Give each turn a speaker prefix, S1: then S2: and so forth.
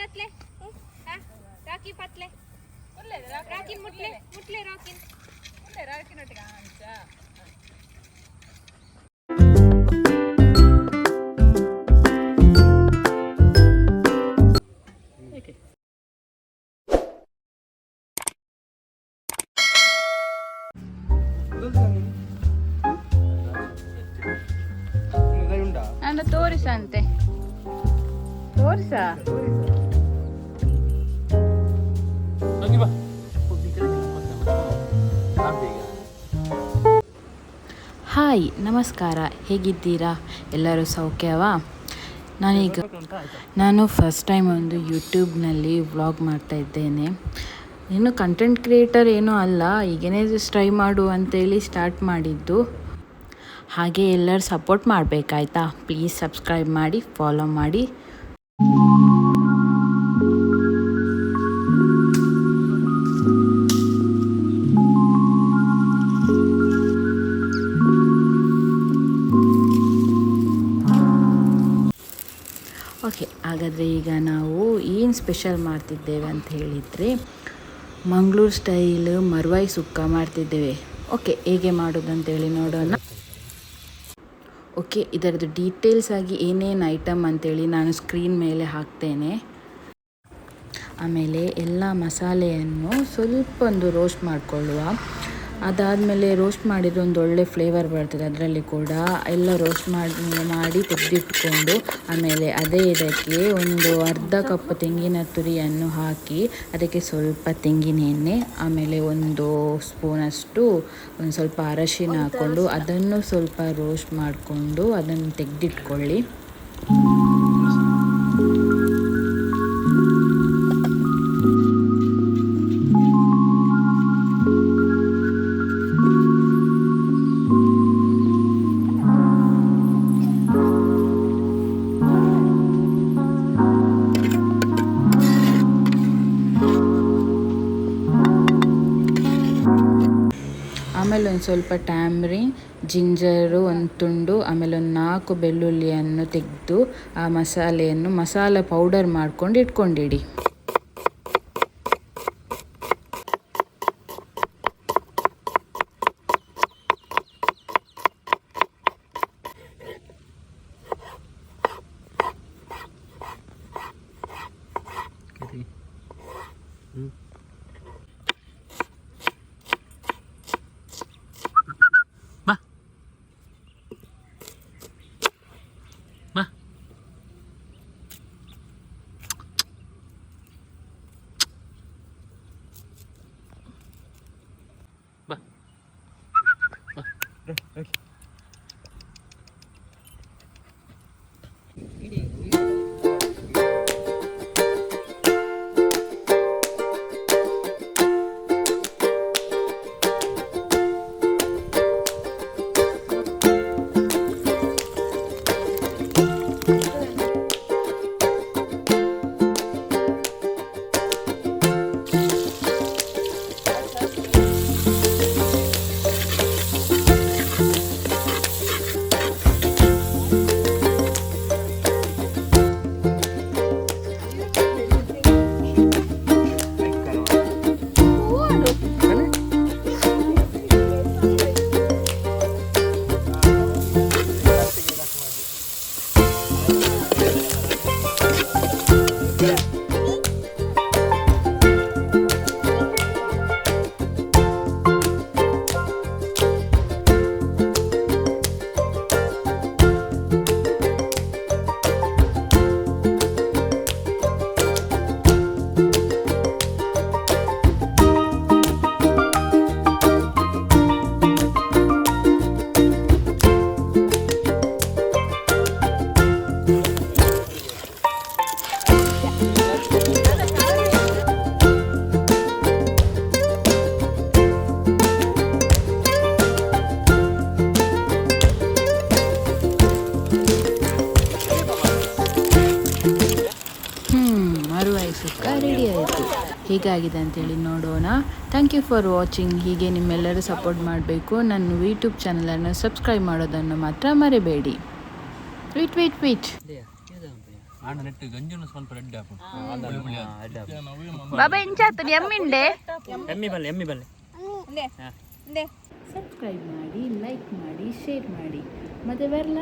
S1: ಕತ್ಲೆ ರಾಕಿ ಪತ್ಲೆ ರಾಕಿ ಮುಟ್ಲೆ ಮುಟ್ಲೆ ರಾಕಿನ್ ರಾಕಿನೊಟ್ಟಿಗೆ
S2: ತೋರಿಸಂತೆ ತೋರಿಸ ಹಾಯ್ ನಮಸ್ಕಾರ, ಹೇಗಿದ್ದೀರಾ? ಎಲ್ಲರೂ ಸೌಖ್ಯವಾ? ನಾನು ಫಸ್ಟ್ ಟೈಮ್ ಒಂದು ಯೂಟ್ಯೂಬ್ನಲ್ಲಿ ವ್ಲಾಗ್ ಮಾಡ್ತಾ ಇದ್ದೇನೆ. ಇನ್ನು ಕಂಟೆಂಟ್ ಕ್ರಿಯೇಟರ್ ಏನೂ ಅಲ್ಲ, ಈಗೇನೇ ಟ್ರೈ ಮಾಡು ಅಂತೇಳಿ ಸ್ಟಾರ್ಟ್ ಮಾಡಿದ್ದು. ಹಾಗೆ ಎಲ್ಲರೂ ಸಪೋರ್ಟ್ ಮಾಡಬೇಕಾಯ್ತಾ? ಪ್ಲೀಸ್ ಸಬ್ಸ್ಕ್ರೈಬ್ ಮಾಡಿ, ಫಾಲೋ ಮಾಡಿ. ಓಕೆ, ಹಾಗಾದರೆ ಈಗ ನಾವು ಏನು ಸ್ಪೆಷಲ್ ಮಾಡ್ತಿದ್ದೇವೆ ಅಂತ ಹೇಳಿದರೆ ಮಂಗಳೂರು ಸ್ಟೈಲ್ ಮರ್ವಾಯಿ ಸುಕ್ಕ ಮಾಡ್ತಿದ್ದೇವೆ. ಓಕೆ, ಹೇಗೆ ಮಾಡೋದಂತೇಳಿ ನೋಡೋಣ. ಓಕೆ, ಇದರದ್ದು ಡೀಟೇಲ್ಸ್ ಆಗಿ ಏನೇನು ಐಟಮ್ ಅಂತೇಳಿ ನಾನು ಸ್ಕ್ರೀನ್ ಮೇಲೆ ಹಾಕ್ತೇನೆ. ಆಮೇಲೆ ಎಲ್ಲ ಮಸಾಲೆಯನ್ನು ಸ್ವಲ್ಪ ಒಂದು ರೋಸ್ಟ್ ಮಾಡಿಕೊಳ್ಳುವ. ಅದಾದಮೇಲೆ ರೋಸ್ಟ್ ಮಾಡಿದರೆ ಒಂದು ಒಳ್ಳೆ ಫ್ಲೇವರ್ ಬರ್ತದೆ. ಅದರಲ್ಲಿ ಕೂಡ ಎಲ್ಲ ರೋಸ್ಟ್ ಮಾಡಿ ತೆಗೆದಿಟ್ಕೊಂಡು ಆಮೇಲೆ ಇದಕ್ಕೆ ಒಂದು ಅರ್ಧ ಕಪ್ ತೆಂಗಿನ ತುರಿಯನ್ನು ಹಾಕಿ ಅದಕ್ಕೆ ಸ್ವಲ್ಪ ತೆಂಗಿನ ಎಣ್ಣೆ, ಆಮೇಲೆ ಒಂದು ಸ್ಪೂನಷ್ಟು ಒಂದು ಸ್ವಲ್ಪ ಅರಶಿನ ಹಾಕ್ಕೊಂಡು ಅದನ್ನು ಸ್ವಲ್ಪ ರೋಸ್ಟ್ ಮಾಡಿಕೊಂಡು ಅದನ್ನು ತೆಗೆದಿಟ್ಕೊಳ್ಳಿ. ಆಮೇಲೆ ಒಂದು ಸ್ವಲ್ಪ ಟ್ಯಾಮ್ರಿನ್, ಜಿಂಜರು ಒಂದು ತುಂಡು, ಆಮೇಲೆ ಒಂದು 4 ಬೆಳ್ಳುಳ್ಳಿಯನ್ನು ತೆಗೆದು ಆ ಮಸಾಲೆ ಪೌಡರ್ ಮಾಡ್ಕೊಂಡು ಇಟ್ಕೊಂಡಿಡಿ. ಸುಕ್ಕ ರೆಡಿ ಆಯಿತು. ಹೇಗಾಗಿದೆ ಅಂತೇಳಿ ನೋಡೋಣ. Thank you for watching. ಹೀಗೆ ನಿಮ್ಮೆಲ್ಲರೂ ಸಪೋರ್ಟ್ ಮಾಡಬೇಕು. ನನ್ನ ಯೂಟ್ಯೂಬ್ ಚಾನಲನ್ನು ಸಬ್ಸ್ಕ್ರೈಬ್ ಮಾಡೋದನ್ನು ಮಾತ್ರ ಮರಿಬೇಡಿ. ವೇಟ್
S3: ಆಂಡ ನೆಟ್ಟು ಗಂಜುನು ಸ್ವಲ್ಪ ರೆಡ್ ಹಾಕು
S2: ಬಾಬಾ ಎಂಚಾತದ ಎಮ್ಮಿಂಡೆ
S3: ಎಮ್ಮಿ ಬಲ್ಲೆ
S2: ಸಬ್ಸ್ಕ್ರೈಬ್ ಮಾಡಿ, ಲೈಕ್ ಮಾಡಿ, ಶೇರ್ ಮಾಡಿ. ಮತ್ತೆ ಬರಲ್ಲ.